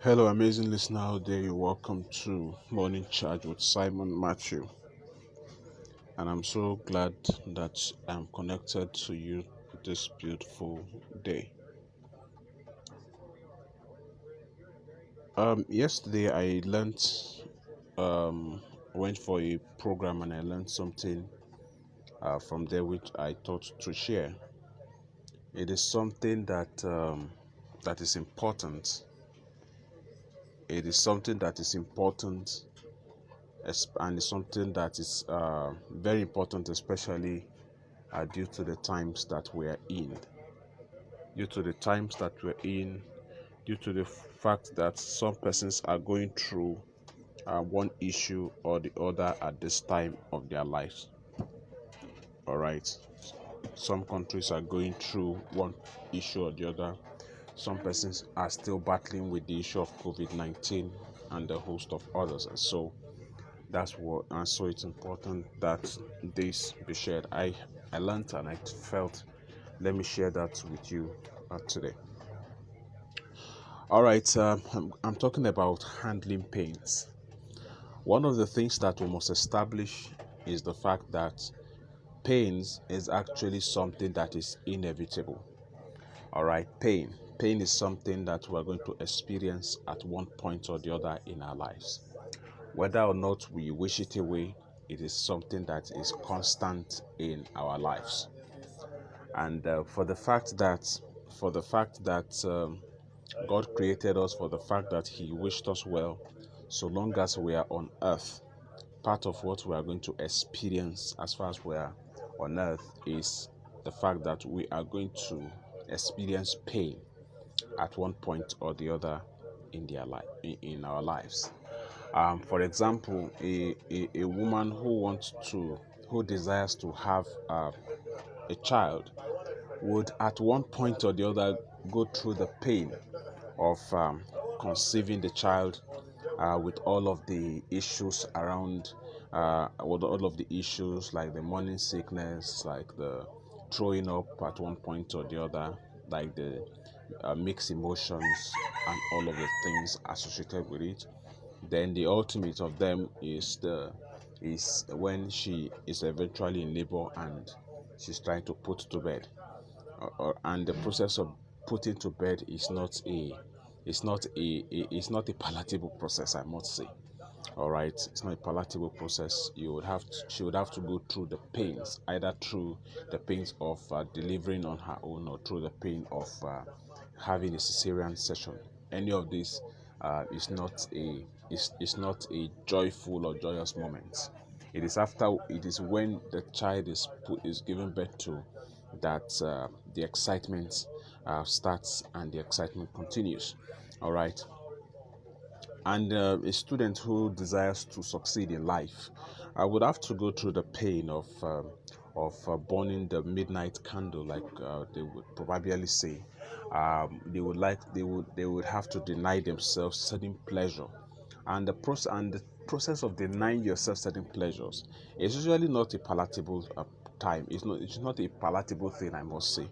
Hello, amazing listener out there. Welcome to Morning Charge with Simon Matthew. And I'm so glad that I'm connected to you this beautiful day. Yesterday, I learned, went for a program and I learned something from there which I thought to share. It is something that is important. It is something that is important and it's something that is very important, especially due to the times that we are in. Due to the times that we're in, due to the fact that some persons are going through one issue or the other at this time of their lives. All right. Some countries are going through one issue or the other. Some persons are still battling with the issue of COVID-19 and a host of others. And so and so it's important that this be shared. I learned and I felt, let me share that with you today. All right, I'm talking about handling pains. One of the things that we must establish is the fact that pains is actually something that is inevitable. All right, pain is something that we're going to experience at one point or the other in our lives. Whether or not we wish it away, it is something that is constant in our lives. And for the fact that God created us, for the fact that He wished us well, so long as we are on earth, part of what we are going to experience as far as we are on earth is the fact that we are going to experience pain at one point or the other in in our lives. For example, a woman who desires to have a child would at one point or the other go through the pain of conceiving the child with all of the issues around, with all of the issues like the morning sickness, like the throwing up at one point or the other, like the mixed emotions and all of the things associated with it. Then the ultimate of them is when she is eventually in labor and she's trying to put to bed, and the process of putting to bed is not a palatable process, I must say. All right, it's not a palatable process. She would have to go through the pains, either through the pains of delivering on her own or through the pain of having a cesarean session. Any of this is not a joyful or joyous moment. It is when the child is given birth to that the excitement starts and the excitement continues. All right. And a student who desires to succeed in life, I would have to go through the pain of burning the midnight candle, like they would proverbially say. They would have to deny themselves certain pleasure, and the process of denying yourself certain pleasures is usually not a palatable time. It's not a palatable thing, I must say.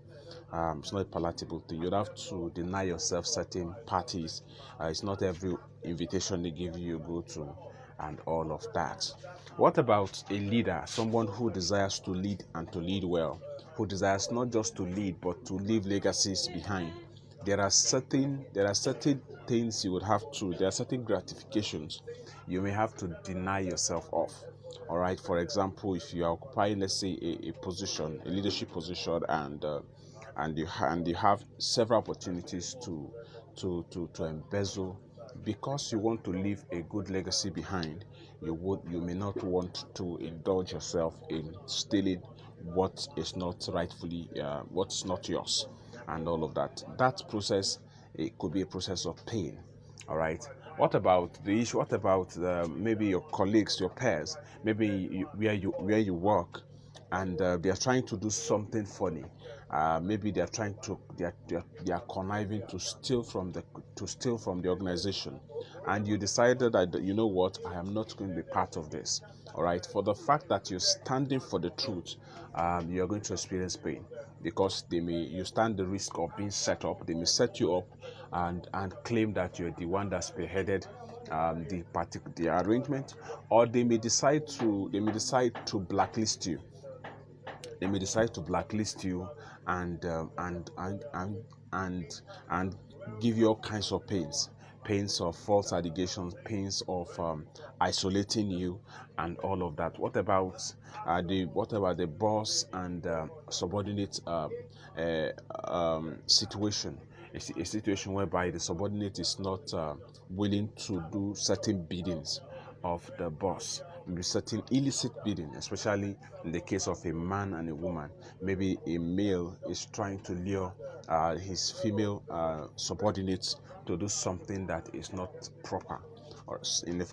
It's not a palatable thing. You'd have to deny yourself certain parties. It's not every invitation they give you go to, and all of that. What about a leader, someone who desires to lead and to lead well, who desires not just to lead but to leave legacies behind? There are certain things you would have to. There are certain gratifications you may have to deny yourself of. All right. For example, if you are occupying, let's say, a position, a leadership position, and you have several opportunities to embezzle, because you want to leave a good legacy behind, you may not want to indulge yourself in stealing what is not rightfully what's not yours, and all of that. That process, it could be a process of pain. All right. What about the issue? What about maybe your colleagues, your peers, maybe where you work, and they are trying to do something funny. Maybe they are conniving to steal from the organization, and you decided that, you know what, I am not going to be part of this. All right. For the fact that you're standing for the truth, you are going to experience pain. because you stand the risk of being set up. They may set you up and claim that you're the one that spearheaded the arrangement, or they may decide to blacklist you. They may decide to blacklist you and and and give you all kinds of pains of false allegations, pains of isolating you, and all of that. What about the boss and subordinate situation? A situation whereby the subordinate is not willing to do certain biddings of the boss, maybe certain illicit bidding, especially in the case of a man and a woman. Maybe a male is trying to lure his female subordinates to do something that is not proper, or in the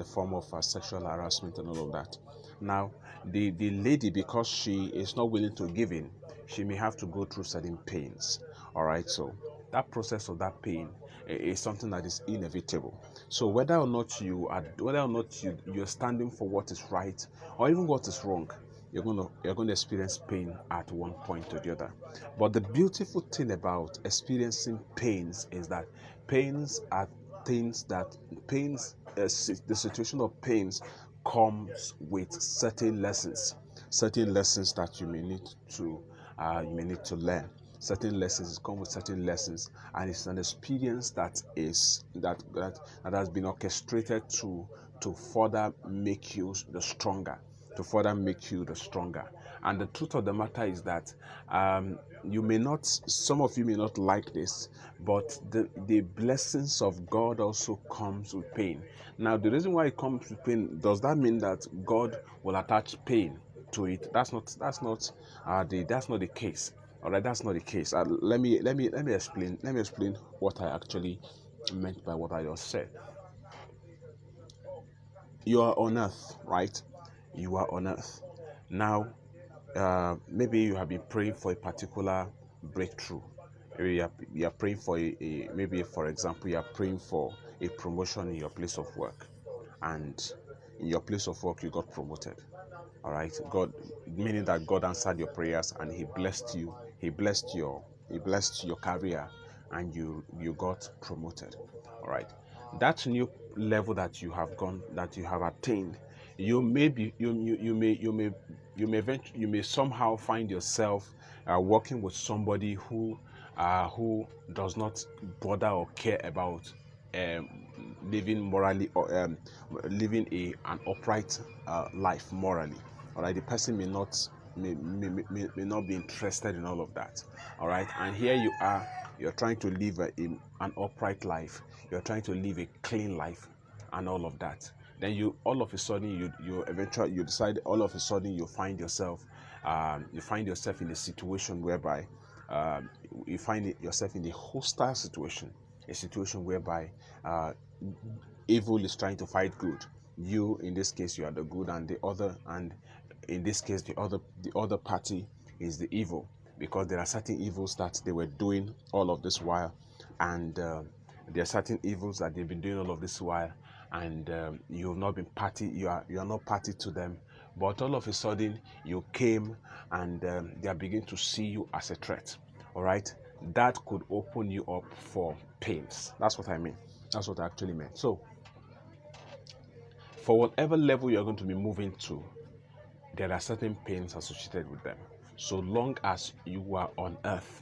form of sexual harassment and all of that. Now, the lady, because she is not willing to give in, she may have to go through certain pains. All right, so that process of that pain is something that is inevitable. So whether or not you're standing for what is right or even what is wrong, you're going to experience pain at one point or the other. But the beautiful thing about experiencing pains is that pains are things that pains the situation of pains comes with certain lessons that you may need to learn. Certain lessons come with certain lessons, and it's an experience that has been orchestrated to further make you the stronger, And the truth of the matter is that some of you may not like this, but the blessings of God also comes with pain. Now, the reason why it comes with pain, does that mean that God will attach pain to it? That's not the case. All right, that's not the case. Let me explain. Let me explain what I actually meant by what I just said. You are on earth, right? You are on earth. Now, maybe you have been praying for a particular breakthrough. Maybe you are praying for maybe, for example, you are praying for a promotion in your place of work, and in your place of work you got promoted. All right, meaning that God answered your prayers and He blessed you. He blessed your career, and you got promoted. All right, that new level that you have attained, you may be you may somehow find yourself working with somebody who does not bother or care about um, living morally, or living an upright life morally. All right, the person may not be interested in all of that. All right, and here you are, you're trying to live an upright life, you're trying to live a clean life, and all of that. Then you all of a sudden you eventually you decide all of a sudden you find yourself in a situation whereby um, you find yourself in a hostile situation, a situation whereby uh, evil is trying to fight good. You, in this case, you are the good, and in this case, the other party is the evil, because there are certain evils that they were doing all of this while, and there are certain evils that they've been doing all of this while, and you have not been party. You are not party to them, but all of a sudden you came, and they are beginning to see you as a threat. All right, that could open you up for pains. That's what I mean. That's what I actually meant. So, for whatever level you're going to be moving to, there are certain pains associated with them. So long as you are on earth,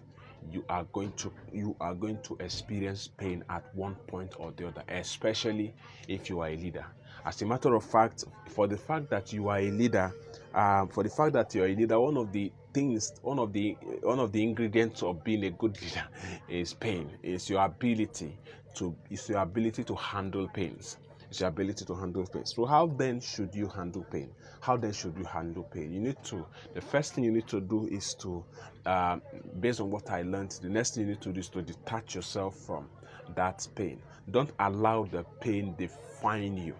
you are going to experience pain at one point or the other, especially if you are a leader. As a matter of fact, for the fact that you are a leader, one of the ingredients of being a good leader is pain. Is your ability to handle pains. It's your ability to handle pain. So how then should you handle pain? The first thing you need to do is to, based on what I learned, the next thing you need to do is to detach yourself from that pain. Don't allow the pain define you.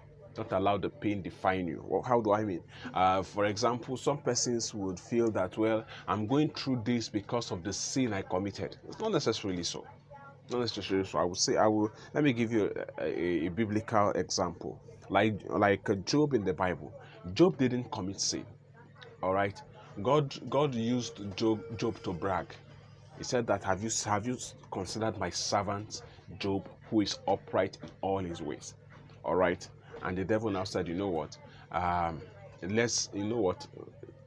Well, how do I mean? For example, some persons would feel that, well, I'm going through this because of the sin I committed. It's not necessarily so. Not necessarily so. Let me give you a biblical example. Like Job in the Bible. Job didn't commit sin. All right. God used Job to brag. He said that have you considered my servant Job, who is upright in all his ways? All right. And the devil now said, you know what? Um, let's remove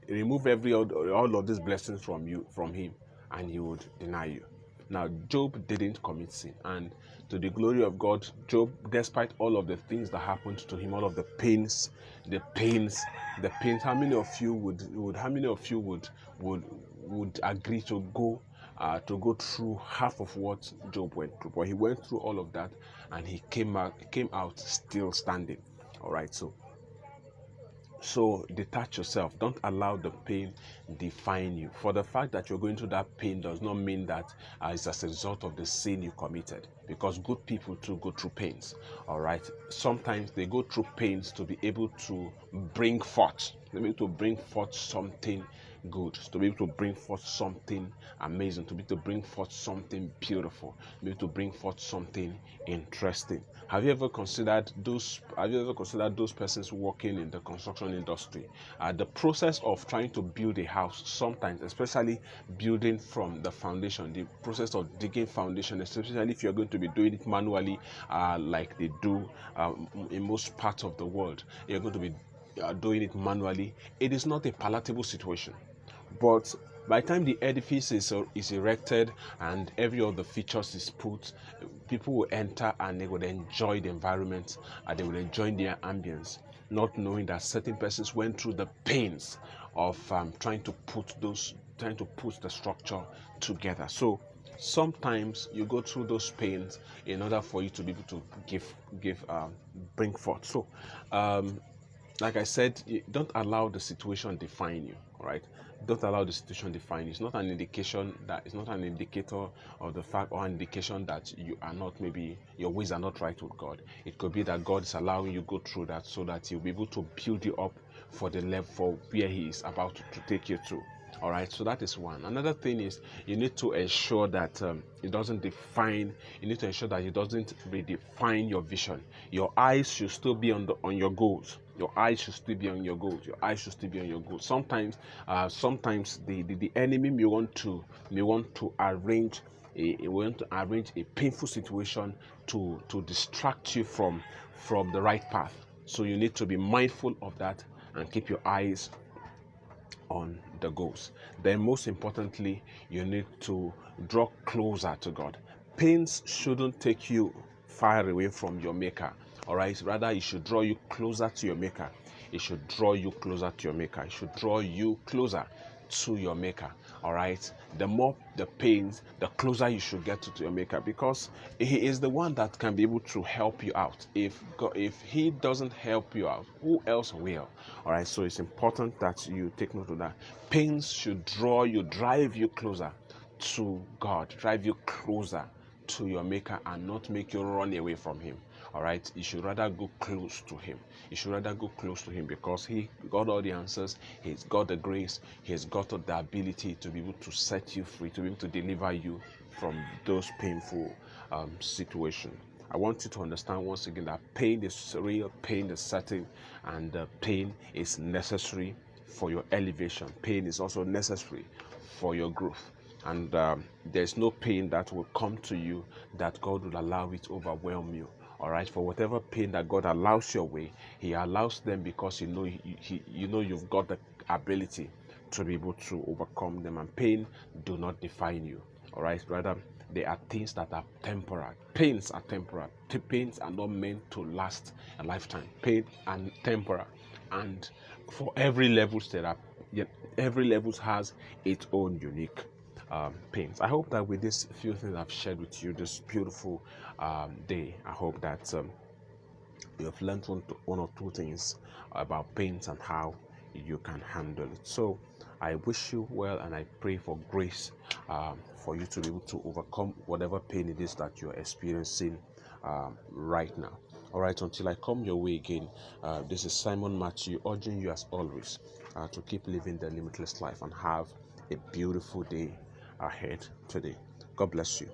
all of these blessings from him, and he would deny you. Now Job didn't commit sin, and to the glory of God, Job, despite all of the things that happened to him, all of the pains, the pains. How many of you would agree to go through half of what Job went through? But he went through all of that, and he came out still standing. All right, so detach yourself. Don't allow the pain define you. For the fact that you're going through that pain does not mean that it's as a result of the sin you committed, because good people too go through pains. All right, sometimes they go through pains to be able to bring forth something good, to be able to bring forth something amazing, to be able to bring forth something beautiful, to be able to bring forth something interesting. Have you ever considered those persons working in the construction industry? The process of trying to build a house, sometimes, especially building from the foundation, the process of digging foundation, especially if you're going to be doing it manually, like they do in most parts of the world, you're going to be doing it manually. It is not a palatable situation. But by the time the edifice is erected and every other features is put, people will enter and they will enjoy the environment and they will enjoy their ambience, not knowing that certain persons went through the pains of trying to put the structure together. So sometimes you go through those pains in order for you to be able to bring forth. So like I said, don't allow the situation define you. All right, don't allow the situation define you. It's not an indicator of the fact, or an indication that you are not, maybe your ways are not right with God. It could be that God is allowing you go through that so that He'll be able to build you up for the level for where He is about to take you to. All right, so that is one. Another thing is you need to ensure that it doesn't define. You need to ensure that it doesn't redefine your vision. Your eyes should still be on your goals. Your eyes should still be on your goals. Your eyes should still be on your goals. Sometimes the enemy may want to arrange a painful situation to distract you from the right path. So you need to be mindful of that and keep your eyes on the goals. Then most importantly, you need to draw closer to God. Pains shouldn't take you far away from your maker. All right, rather it should draw you closer to your maker. It should draw you closer to your maker. It should draw you closer to your maker. All right, the more the pains, the closer you should get to your maker, because He is the one that can be able to help you out. If He doesn't help you out, who else will? All right, so it's important that you take note of that. Pains should drive you closer to God, drive you closer to your maker, and not make you run away from Him. All right, you should rather go close to Him. You should rather go close to Him, because He got all the answers. He's got the grace. He's got the ability to be able to set you free, to be able to deliver you from those painful situations. I want you to understand once again that pain is real, pain is certain, and pain is necessary for your elevation. Pain is also necessary for your growth. And there's no pain that will come to you that God will allow it to overwhelm you. All right, for whatever pain that God allows your way, He allows them because you know you've got the ability to be able to overcome them. And pain do not define you. All right, rather they are things that are temporal. Pains are temporal. Pains are not meant to last a lifetime. Pain and temporal, and for every levels every levels has its own unique pains. I hope that with this few things I've shared with you this beautiful day, I hope that you have learned one or two things about pains and how you can handle it. So I wish you well, and I pray for grace for you to be able to overcome whatever pain it is that you're experiencing right now. All right, until I come your way again, this is Simon Matthew urging you as always to keep living the limitless life and have a beautiful day ahead today. God bless you.